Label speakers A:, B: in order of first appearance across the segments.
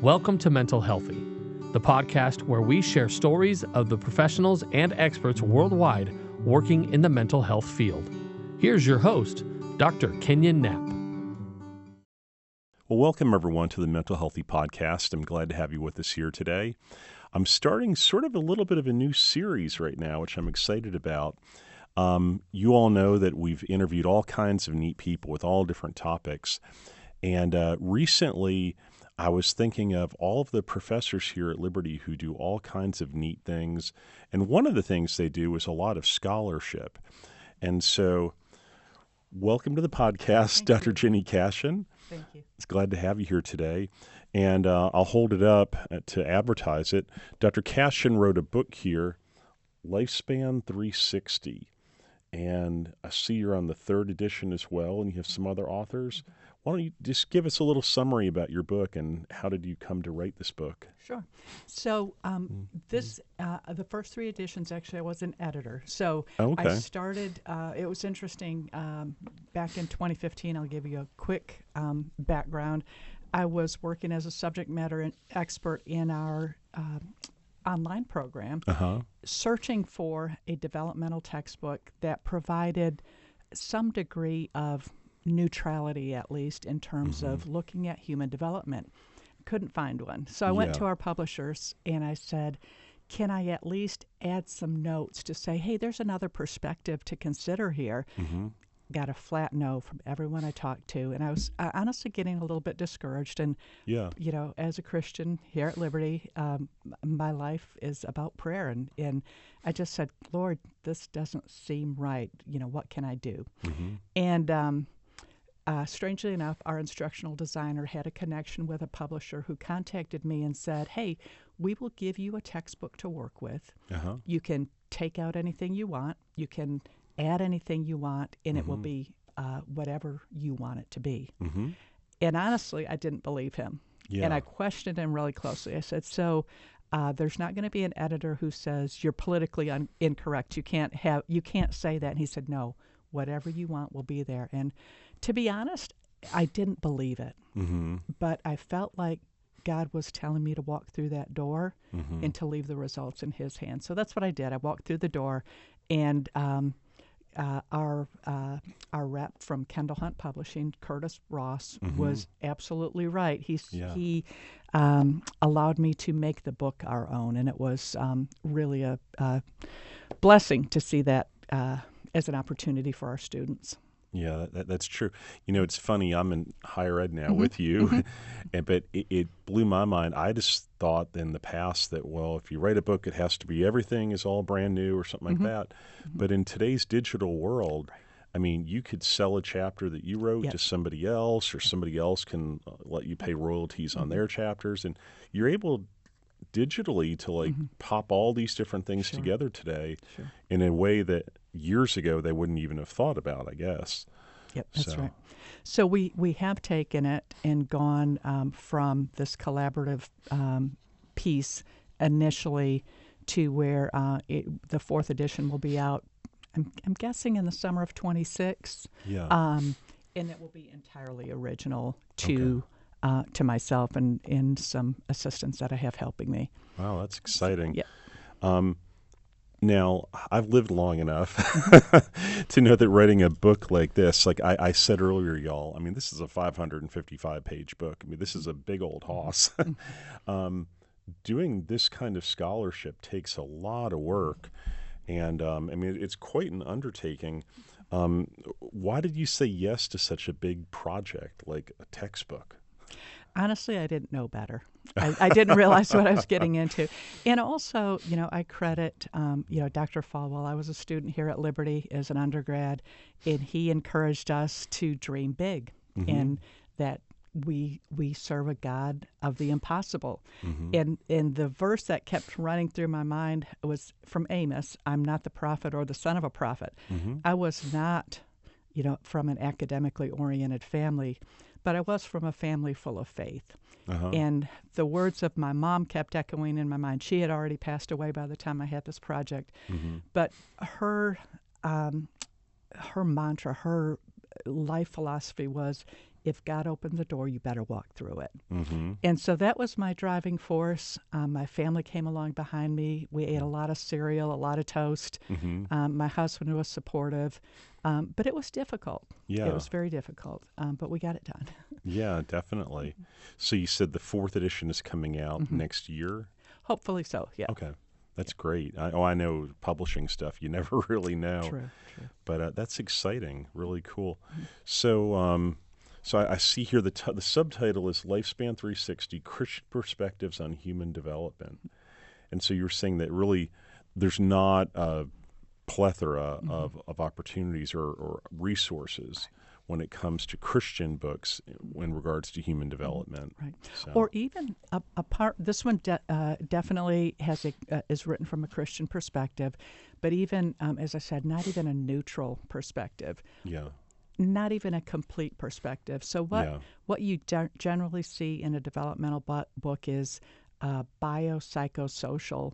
A: Welcome to Mental Healthy, the podcast where we share stories of the professionals and experts worldwide working in the mental health field. Here's your host, Dr. Kenyon Knapp.
B: Well, welcome everyone to the Mental Healthy Podcast. I'm glad to have you with us here today. I'm starting sort of a little bit of a new series right now, which I'm excited about. You all know that we've interviewed all kinds of neat people with all different topics. And recently, I was thinking of all of the professors here at Liberty who do all kinds of neat things. And one of the things they do is a lot of scholarship. And so, welcome to the podcast, Dr. Ginny Cashion.
C: Thank you.
B: It's glad to have you here today. And I'll hold it up to advertise it. Dr. Cashion wrote a book here, Lifespan 360. And I see you're on the third edition as well, and you have some other authors. Why don't you just give us a little summary about your book and how did you come to write this book?
C: Sure. So the first three editions, actually, I was an editor. So
B: Okay.
C: I started, it was interesting, back in 2015, I'll give you a quick background. I was working as a subject matter expert in our online program, searching for a developmental textbook that provided some degree of neutrality, at least in terms of looking at human development. Couldn't find one. So I went to our publishers and I said, can I at least add some notes to say, hey, there's another perspective to consider here? Got a flat no from everyone I talked to. And I was honestly getting a little bit discouraged. And, you know, as a Christian here at Liberty, my life is about prayer. And I just said, Lord, this doesn't seem right. You know, what can I do? And strangely enough, our instructional designer had a connection with a publisher who contacted me and said, hey, we will give you a textbook to work with. You can take out anything you want. You can add anything you want, and it will be whatever you want it to be. And honestly, I didn't believe him. And I questioned him really closely. I said, so there's not going to be an editor who says you're politically incorrect. You can't say that. And he said, no, whatever you want will be there. And to be honest, I didn't believe it. But I felt like God was telling me to walk through that door and to leave the results in his hands. So that's what I did. I walked through the door, and our rep from Kendall Hunt Publishing, Curtis Ross, was absolutely right. He allowed me to make the book our own, and it was really a blessing to see that as an opportunity for our students.
B: Yeah, that's true. You know, it's funny, I'm in higher ed now with you, but it blew my mind. I just thought in the past that, well, if you write a book, it has to be everything is all brand new or something like that. But in today's digital world, I mean, you could sell a chapter that you wrote to somebody else, or somebody else can let you pay royalties on their chapters. And you're able digitally to pop all these different things together today in a way that years ago they wouldn't even have thought about, I guess.
C: Yep, that's right. So we have taken it and gone from this collaborative piece initially to where the fourth edition will be out, I'm guessing in the summer of 26. And it will be entirely original to myself and some assistants that I have helping me.
B: Wow, that's exciting.
C: Yeah.
B: Now, I've lived long enough to know that writing a book like this, like I said earlier, y'all, I mean, this is a 555-page book. I mean, this is a big old hoss. Doing this kind of scholarship takes a lot of work. And, I mean, it's quite an undertaking. Why did you say yes to such a big project like a textbook?
C: Honestly, I didn't know better. I didn't realize what I was getting into. And also, you know, I credit, Dr. Falwell. I was a student here at Liberty as an undergrad, and he encouraged us to dream big and that we serve a God of the impossible. And the verse that kept running through my mind was from Amos, I'm not the prophet or the son of a prophet. I was not, from an academically oriented family, but I was from a family full of faith. And the words of my mom kept echoing in my mind. She had already passed away by the time I had this project. But her mantra, her life philosophy was, if God opens the door, you better walk through it.
B: Mm-hmm.
C: And so that was my driving force. My family came along behind me. We ate a lot of cereal, a lot of toast.
B: Mm-hmm.
C: My husband was supportive, but it was difficult.
B: Yeah.
C: It was very difficult, but we got it done.
B: Yeah, definitely. So you said the 4th edition is coming out next year?
C: Hopefully so, yeah.
B: Okay. That's great. I know publishing stuff, you never really know.
C: True.
B: But that's exciting, really cool. So I see here the subtitle is Lifespan 360, Christian Perspectives on Human Development. And so you're saying that really there's not a plethora of opportunities or resources when it comes to Christian books in regards to human development.
C: Right.
B: So.
C: Or even a part, this one definitely is written from a Christian perspective, but even, as I said, not even a neutral perspective.
B: Yeah.
C: Not even a complete perspective. So what you generally see in a developmental book is biopsychosocial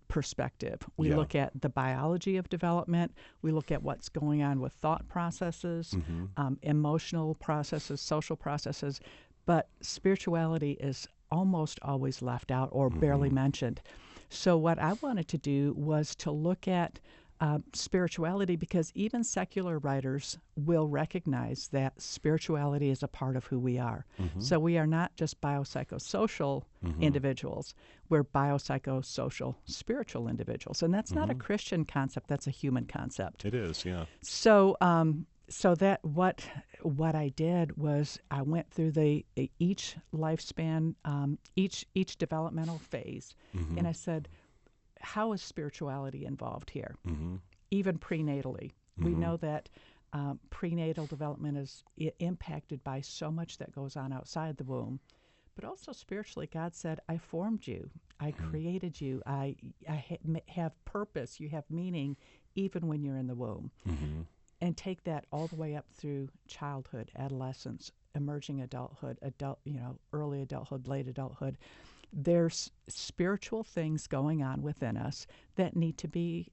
C: perspective. We look at the biology of development. We look at what's going on with thought processes, emotional processes, social processes. But spirituality is almost always left out or barely mentioned. So what I wanted to do was to look at spirituality, because even secular writers will recognize that spirituality is a part of who we are. So we are not just biopsychosocial individuals, we're biopsychosocial spiritual individuals. And that's not a Christian concept, that's a human concept.
B: It is, yeah.
C: So that what I did was I went through each lifespan, each developmental phase, and I said, how is spirituality involved here? Even prenatally. We know that prenatal development is impacted by so much that goes on outside the womb. But also spiritually, God said, I formed you. I created you. I have purpose. You have meaning even when you're in the womb. And take that all the way up through childhood, adolescence, emerging adulthood, early adulthood, late adulthood. There's spiritual things going on within us that need to be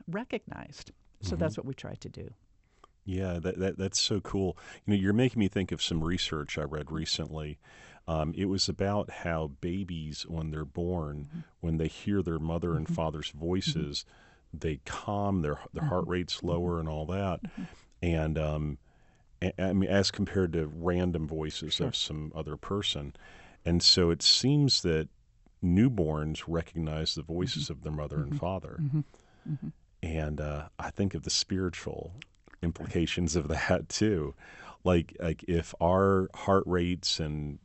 C: recognized. So that's what we try to do.
B: Yeah, that's so cool. You're making me think of some research I read recently. It was about how babies, when they're born, when they hear their mother and father's voices, they calm, their heart rate's lower and all that. And I mean, as compared to random voices of some other person. And so it seems that newborns recognize the voices of their mother and father. And I think of the spiritual implications of that too. Like if our heart rates and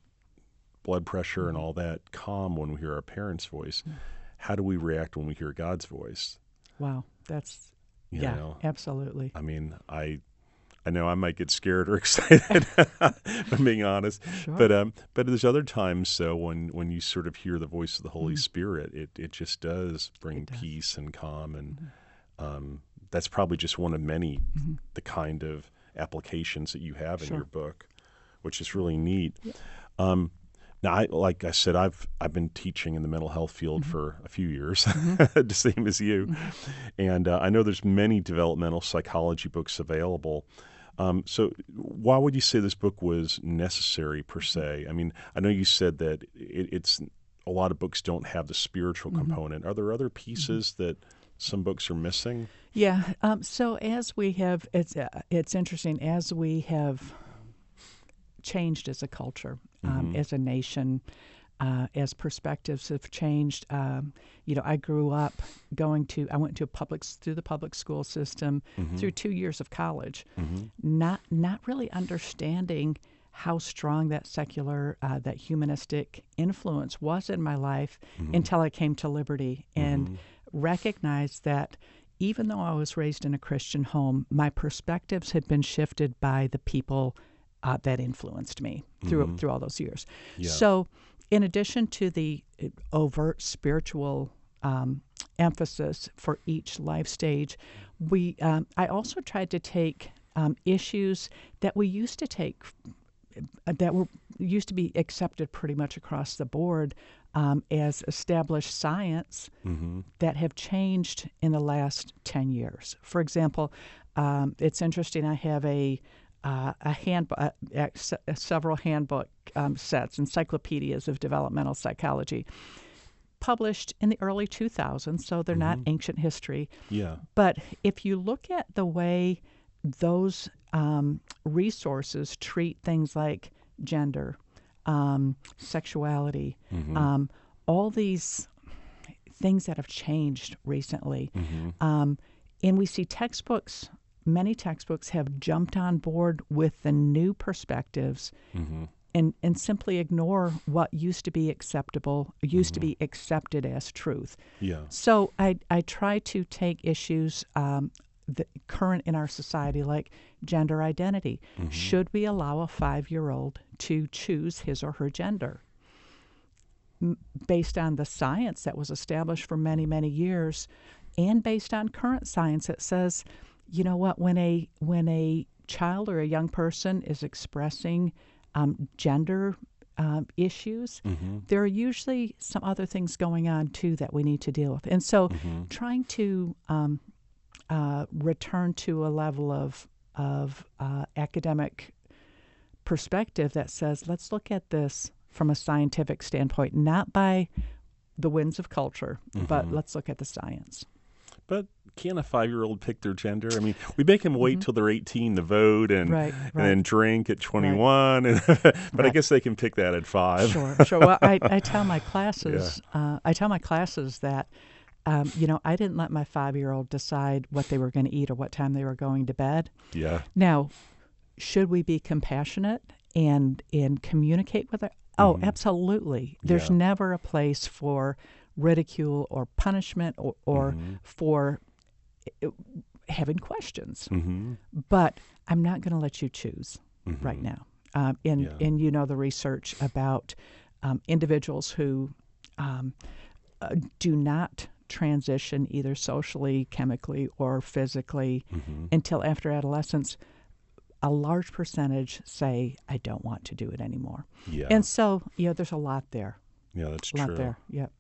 B: blood pressure and all that calm when we hear our parents' voice, how do we react when we hear God's voice?
C: Wow, that's,
B: you know,
C: absolutely.
B: I mean, I know I might get scared or excited, if I'm being honest.
C: Sure.
B: But there's other times, so when you sort of hear the voice of the Holy Spirit, it just does bring peace and calm, and that's probably just one of many the kind of applications that you have in your book, which is really neat. Now, like I said, I've been teaching in the mental health field for a few years, the same as you, and I know there's many developmental psychology books available. So why would you say this book was necessary per se? I mean, I know you said that it's a lot of books don't have the spiritual component. Are there other pieces that some books are missing?
C: Yeah. So as we have, it's interesting, as we have changed as a culture, as a nation, as perspectives have changed. I grew up I went to through the public school system, through 2 years of college, not really understanding how strong that secular, that humanistic influence was in my life until I came to Liberty and recognized that even though I was raised in a Christian home, my perspectives had been shifted by the people that influenced me through all those years. Yeah. So in addition to the overt spiritual emphasis for each life stage, I also tried to take issues that we used to take, that used to be accepted pretty much across the board as established science that have changed in the last 10 years. For example, it's interesting, I have a several handbook sets, encyclopedias of developmental psychology, published in the early 2000s, so they're not ancient history.
B: Yeah.
C: But if you look at the way those resources treat things like gender, sexuality, all these things that have changed recently, and we see many textbooks have jumped on board with the new perspectives and simply ignore what used to be acceptable, used to be accepted as truth.
B: Yeah.
C: So I try to take issues current in our society, like gender identity. Should we allow a 5-year-old to choose his or her gender? Based on the science that was established for many, many years, and based on current science that says, you know what, when a child or a young person is expressing gender issues, there are usually some other things going on too that we need to deal with. And so trying to return to a level of academic perspective that says, let's look at this from a scientific standpoint, not by the winds of culture, but let's look at the science.
B: But can a 5-year-old pick their gender? I mean, we make them wait till they're 18 to vote and then drink at 21. And but I guess they can pick that at 5.
C: Sure. Well, I tell my classes, that, I didn't let my 5-year-old decide what they were going to eat or what time they were going to bed.
B: Yeah.
C: Now, should we be compassionate and communicate with her? Oh, absolutely. There's never a place for ridicule or punishment or for having questions. But I'm not going to let you choose right now. And you know the research about individuals who do not transition either socially, chemically, or physically until after adolescence. A large percentage say, I don't want to do it anymore. Yeah. And so, there's a lot there.
B: Yeah, that's
C: true. A lot
B: true.
C: there, yep.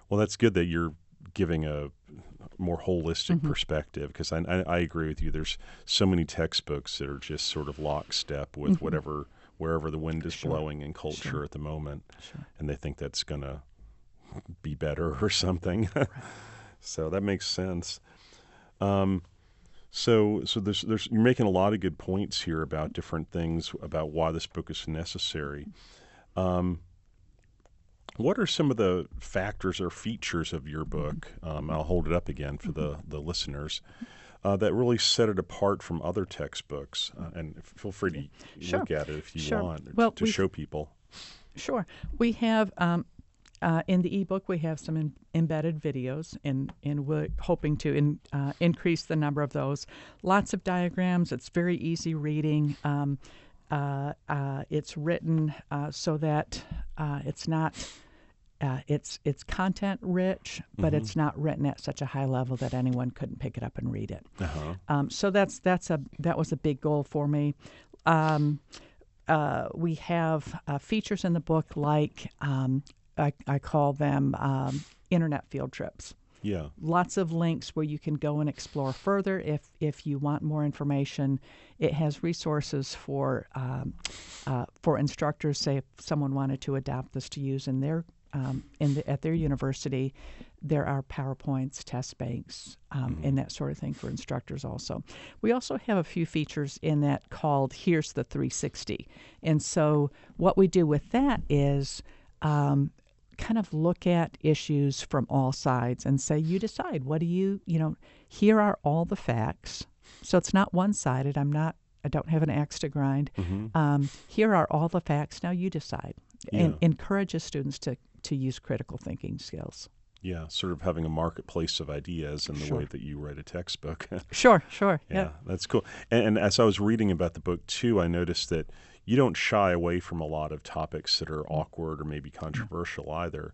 B: Well, that's good that you're giving a more holistic perspective, because I agree with you. There's so many textbooks that are just sort of lockstep with wherever the wind is blowing in culture at the moment. And they think that's going to be better or something. So that makes sense. So there's you're making a lot of good points here about different things about why this book is necessary. What are some of the factors or features of your book? I'll hold it up again for the listeners that really set it apart from other textbooks. And feel free to look at it if you want to show people.
C: Sure. We have in the ebook, we have some embedded videos, and we're hoping to increase the number of those. Lots of diagrams. It's very easy reading. It's written so that it's not it's content rich, but it's not written at such a high level that anyone couldn't pick it up and read it. So that was a big goal for me. We have features in the book like I call them internet field trips.
B: Yeah.
C: Lots of links where you can go and explore further if you want more information. It has resources for instructors. Say if someone wanted to adopt this to use in their at their university, there are PowerPoints, test banks, and that sort of thing for instructors also. We also have a few features in that called Here's the 360. And so what we do with that is kind of look at issues from all sides and say, you decide. What do here are all the facts. So it's not one-sided. I don't have an axe to grind. Here are all the facts. Now you decide. And encourages students to use critical thinking skills.
B: Yeah, sort of having a marketplace of ideas in the way that you write a textbook.
C: Sure.
B: Yeah, that's cool. And as I was reading about the book, too, I noticed that you don't shy away from a lot of topics that are awkward or maybe controversial either.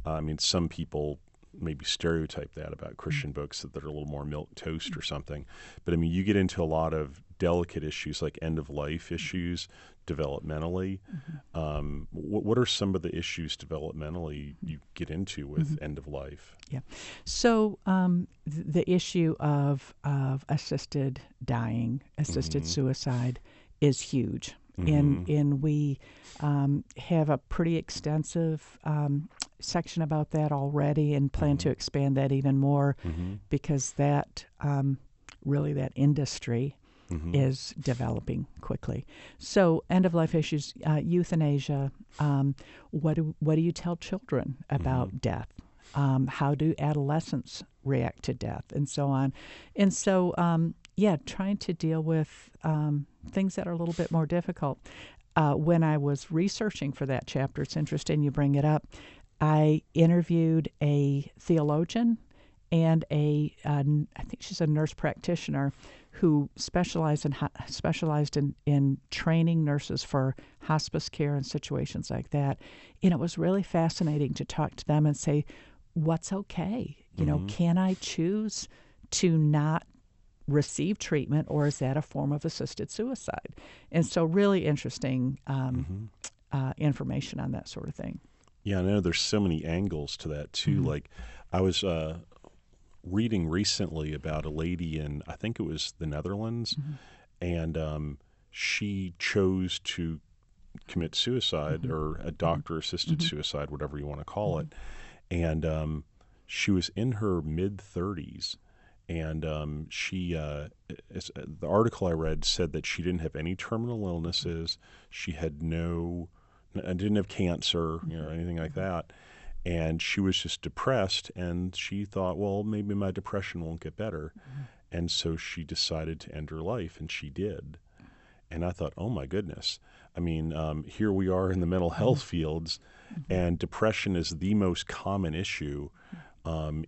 B: I mean, some people maybe stereotype that about Christian books, that they're a little more milquetoast or something. But, I mean, you get into a lot of delicate issues like end-of-life issues developmentally. What are some of the issues developmentally you get into with end-of-life?
C: Yeah. So the issue of assisted dying, assisted suicide is huge. And we have a pretty extensive section about that already, and plan to expand that even more, because that really that industry is developing quickly. So end-of-life issues, euthanasia, what do you tell children about death? How do adolescents react to death, and so on? And so, trying to deal with things that are a little bit more difficult. When I was researching for that chapter, it's interesting you bring it up, I interviewed a theologian and I think she's a nurse practitioner who specialized in training nurses for hospice care and situations like that. And it was really fascinating to talk to them and say, what's okay? You know, can I choose to not receive treatment, or is that a form of assisted suicide? And so really interesting information on that sort of thing.
B: Yeah, I know there's so many angles to that too. Like I was reading recently about a lady in, I think it was the Netherlands, and she chose to commit suicide, or a doctor-assisted suicide, whatever you want to call it. And she was in her mid-30s, and the article I read said that she didn't have any terminal illnesses. She had didn't have cancer, or anything like that. And she was just depressed, and she thought, well, maybe my depression won't get better. And so she decided to end her life, and she did. And I thought, oh my goodness. I mean, here we are in the mental health fields, and depression is the most common issue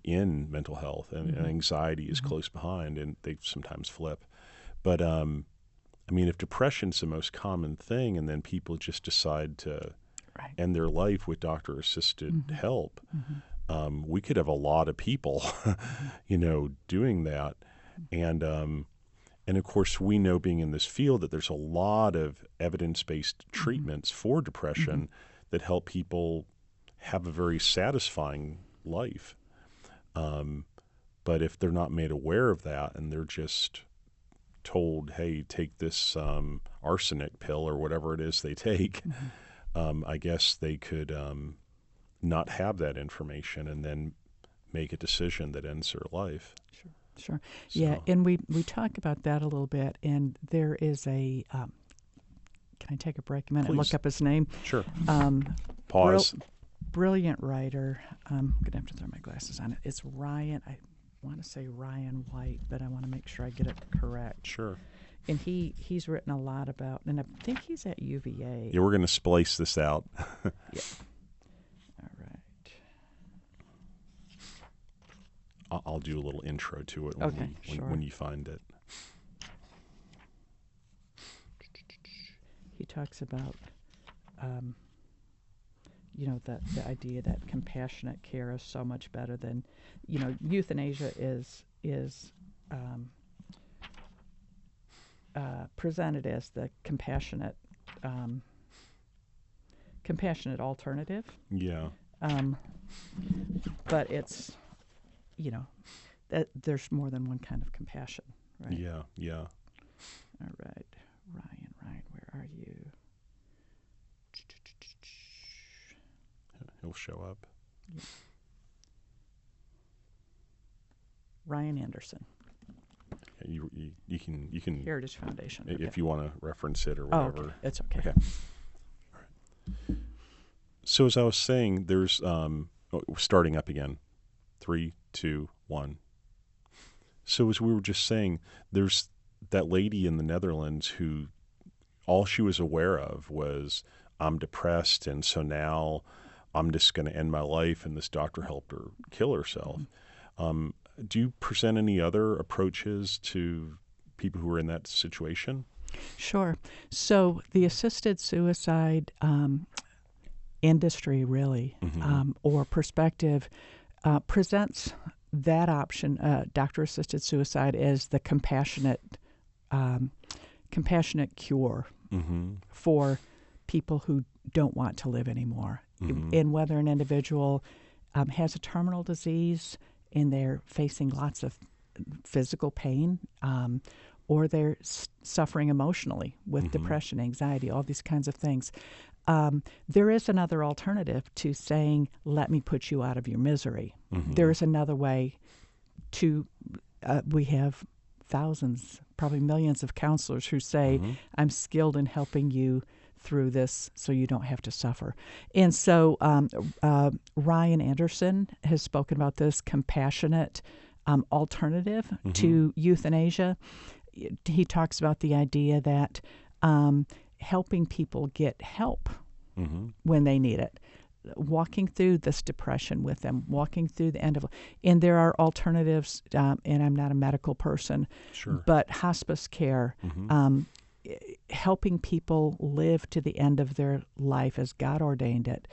B: in mental health, and anxiety is close behind, and they sometimes flip. But I mean, if depression's the most common thing, and then people just decide to end their life with doctor-assisted help, we could have a lot of people, doing that. And of course, we know, being in this field, that there's a lot of evidence-based treatments for depression that help people have a very satisfying life. But if they're not made aware of that, and they're just told, hey, take this arsenic pill or whatever it is they take, I guess they could not have that information and then make a decision that ends their life.
C: Sure. So. Yeah, and we talk about that a little bit, and there is a can I take a break a minute and look up his name?
B: Sure. Pause.
C: Brilliant writer. I'm going to have to throw my glasses on it. It's Ryan. I want to say Ryan White, but I want to make sure I get it correct.
B: Sure.
C: And he's written a lot about, and I think he's at UVA.
B: Yeah, we're going to splice this out.
C: Yeah. All right.
B: I'll do a little intro to it when you find it.
C: He talks about, the idea that compassionate care is so much better than, euthanasia is presented as the compassionate alternative.
B: Yeah.
C: But it's, that there's more than one kind of compassion, right?
B: Yeah, yeah.
C: All right. Ryan, where are you?
B: He'll show up.
C: Yeah. Ryan Anderson.
B: You can
C: Heritage Foundation.
B: If you want to reference it or whatever.
C: Oh, okay. It's okay.
B: All right. So as I was saying, there's starting up again. 3, 2, 1. So as we were just saying, there's that lady in the Netherlands who all she was aware of was, I'm depressed, and so now I'm just going to end my life, and this doctor helped her kill herself. Do you present any other approaches to people who are in that situation?
C: Sure. So the assisted suicide industry, really, or perspective, presents that option, doctor-assisted suicide, as the compassionate cure for people who don't want to live anymore. And whether an individual has a terminal disease and they're facing lots of physical pain, or they're suffering emotionally with depression, anxiety, all these kinds of things. There is another alternative to saying, let me put you out of your misery. There is another way to, we have thousands, probably millions of counselors who say, I'm skilled in helping you through this so you don't have to suffer. And so Ryan Anderson has spoken about this compassionate alternative to euthanasia. He talks about the idea that helping people get help when they need it, walking through this depression with them, walking through the end of, and there are alternatives, and I'm not a medical person, but hospice care, helping people live to the end of their life as God ordained it,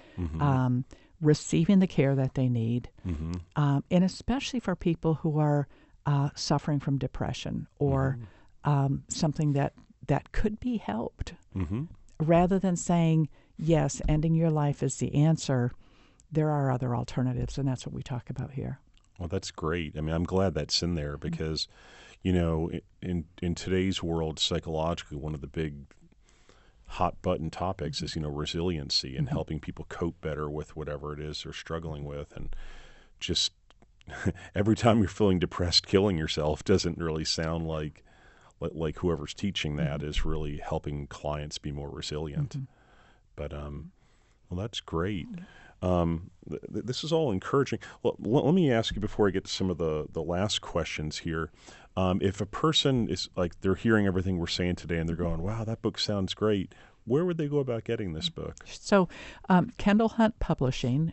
C: receiving the care that they need, and especially for people who are suffering from depression or something that could be helped. Rather than saying, yes, ending your life is the answer, there are other alternatives, and that's what we talk about here.
B: Well, that's great. I mean, I'm glad that's in there because, you know, in today's world, psychologically, one of the big hot button topics is, you know, resiliency and helping people cope better with whatever it is they're struggling with. And just every time you're feeling depressed, killing yourself doesn't really sound like whoever's teaching that is really helping clients be more resilient. But, well, that's great. This is all encouraging. Well, let me ask you before I get to some of the last questions here. If a person is like, they're hearing everything we're saying today and they're going, wow, that book sounds great, where would they go about getting this book?
C: So Kendall Hunt Publishing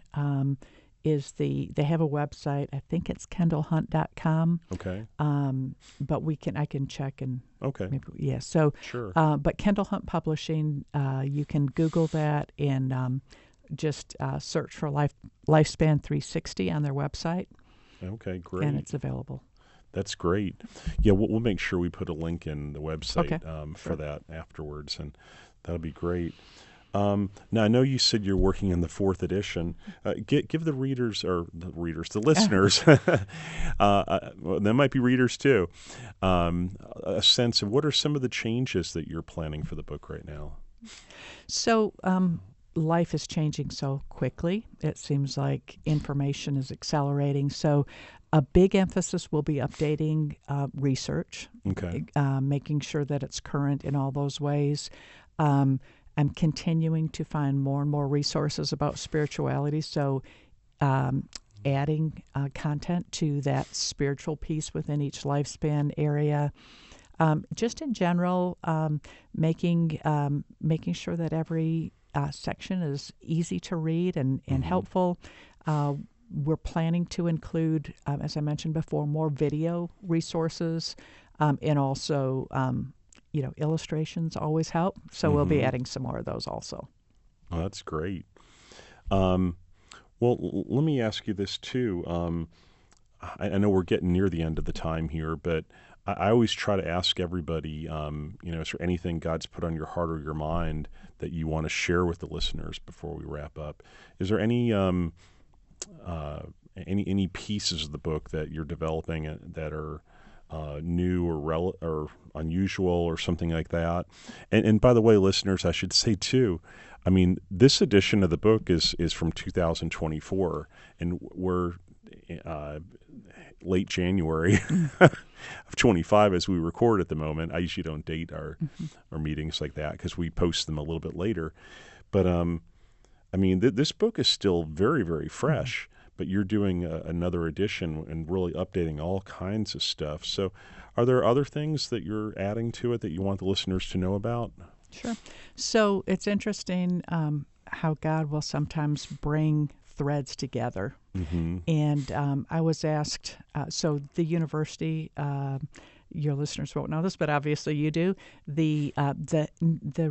C: they have a website. I think it's kendallhunt.com.
B: Okay.
C: But I can check and
B: okay.
C: Yeah. So
B: Sure.
C: But Kendall Hunt Publishing, you can Google that and just search for Lifespan 360 on their website.
B: Okay, great.
C: And it's available.
B: That's great. Yeah, we'll make sure we put a link in the website for that afterwards, and that'll be great. Now, I know you said you're working on the 4th edition. Give the the listeners, there might be readers too, a sense of what are some of the changes that you're planning for the book right now?
C: So life is changing so quickly. It seems like information is accelerating. So a big emphasis will be updating research, making sure that it's current in all those ways. I'm continuing to find more and more resources about spirituality, so adding content to that spiritual piece within each lifespan area. Just in general, making sure that every section is easy to read and helpful. We're planning to include, as I mentioned before, more video resources, and also illustrations always help. So we'll be adding some more of those also.
B: Oh, that's great. Well, let me ask you this too. I know we're getting near the end of the time here, but I always try to ask everybody, is there anything God's put on your heart or your mind that you want to share with the listeners before we wrap up? Is there any pieces of the book that you're developing that are new or unusual or something like that? And by the way, listeners, I should say too, I mean, this edition of the book is from 2024, and we're late January of 25 as we record at the moment. I usually don't date our meetings like that because we post them a little bit later. But I mean, this book is still very, very fresh. But you're doing another edition and really updating all kinds of stuff. So are there other things that you're adding to it that you want the listeners to know about?
C: Sure. So it's interesting how God will sometimes bring threads together. And I was asked, so the university, your listeners won't know this, but obviously you do, the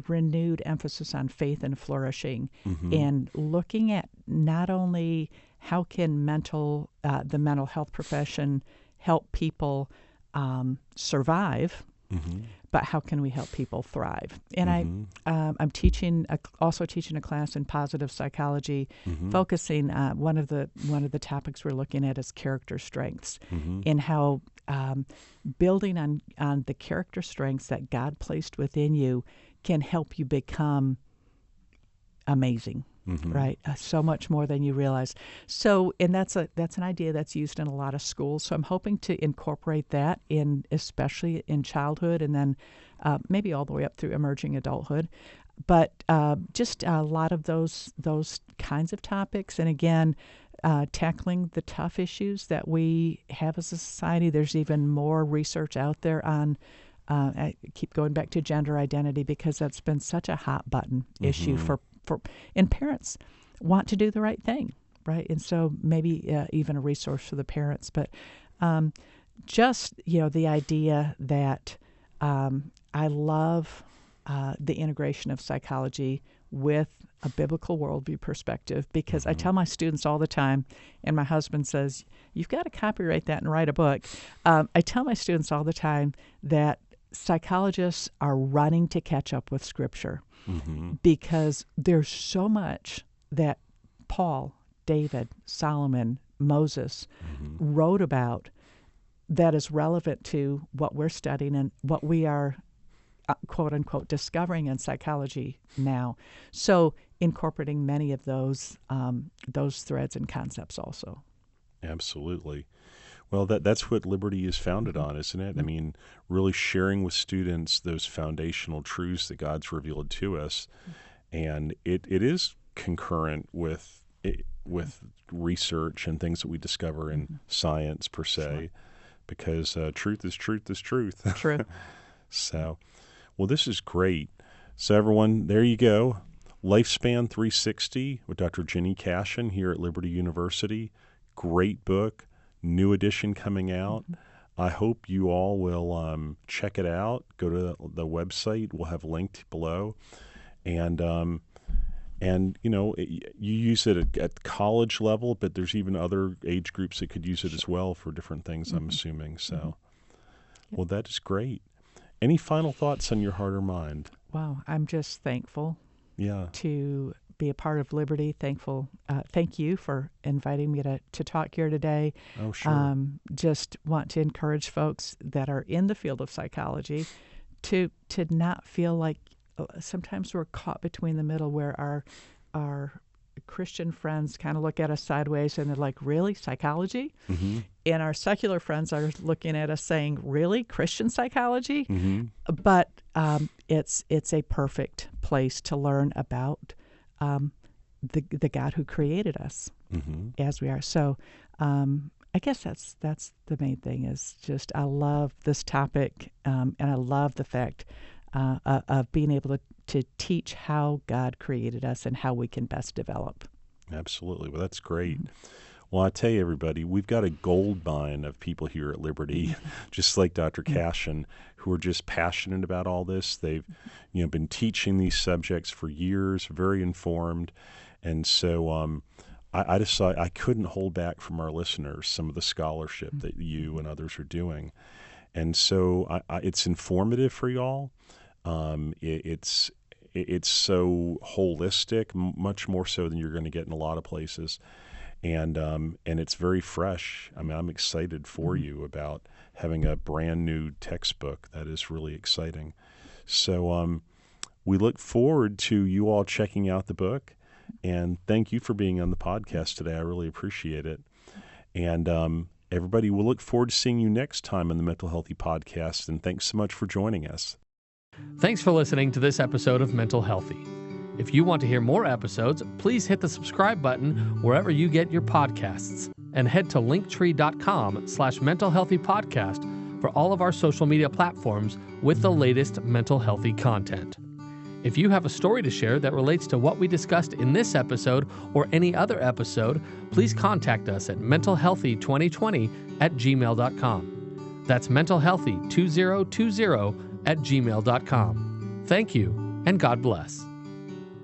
C: renewed emphasis on faith and flourishing and looking at not only how can the mental health profession help people survive, but how can we help people thrive? And I'm also teaching a class in positive psychology, focusing one of the topics we're looking at is character strengths, and how building on the character strengths that God placed within you can help you become amazing. Right, so much more than you realize. So, and that's an idea that's used in a lot of schools. So, I'm hoping to incorporate that in, especially in childhood, and then maybe all the way up through emerging adulthood. But just a lot of those kinds of topics, and again, tackling the tough issues that we have as a society. There's even more research out there on. I keep going back to gender identity because that's been such a hot button issue for and parents want to do the right thing, right? And so maybe even a resource for the parents. But just, the idea that I love the integration of psychology with a biblical worldview perspective, because I tell my students all the time, and my husband says, you've got to copyright that and write a book. I tell my students all the time that psychologists are running to catch up with Scripture. Because there's so much that Paul, David, Solomon, Moses wrote about that is relevant to what we're studying and what we are, quote unquote, discovering in psychology now. So incorporating many of those threads and concepts also.
B: Absolutely. Well, that's what Liberty is founded on, isn't it? I mean, really sharing with students those foundational truths that God's revealed to us, and it is concurrent with research and things that we discover in science per se, because truth is truth is truth.
C: True.
B: So, well, this is great. So, everyone, there you go. Lifespan 360 with Dr. Ginny Cashion here at Liberty University. Great book. New edition coming out. I hope you all will check it out. Go to the website. We'll have linked below. And you use it at college level, but there's even other age groups that could use it as well for different things, I'm assuming. So, well, that is great. Any final thoughts on your heart or mind?
C: Wow, I'm just thankful to be a part of Liberty. Thankful. Thank you for inviting me to talk here today.
B: Oh, sure.
C: Just want to encourage folks that are in the field of psychology to not feel like sometimes we're caught between the middle, where our Christian friends kind of look at us sideways and they're like, really, psychology? And our secular friends are looking at us saying, really, Christian psychology? But it's a perfect place to learn about the God who created us as we are. So I guess that's the main thing, is just I love this topic, and I love the fact of being able to teach how God created us and how we can best develop.
B: Absolutely. Well, that's great. Well, I tell you, everybody, we've got a gold mine of people here at Liberty, just like Dr. Cashion, who are just passionate about all this. They've, been teaching these subjects for years, very informed, and so I decided I couldn't hold back from our listeners some of the scholarship that you and others are doing, and so it's informative for y'all. It's so holistic, much more so than you're going to get in a lot of places. And it's very fresh. I mean, I'm excited for you about having a brand new textbook. That is really exciting. So we look forward to you all checking out the book. And thank you for being on the podcast today. I really appreciate it. And everybody, we'll look forward to seeing you next time on the Mental Healthy Podcast. And thanks so much for joining us.
A: Thanks for listening to this episode of Mental Healthy. If you want to hear more episodes, please hit the subscribe button wherever you get your podcasts, and head to linktree.com/mentalhealthypodcast for all of our social media platforms with the latest mental healthy content. If you have a story to share that relates to what we discussed in this episode or any other episode, please contact us at mentalhealthy2020@gmail.com. That's mentalhealthy2020@gmail.com. Thank you, and God bless.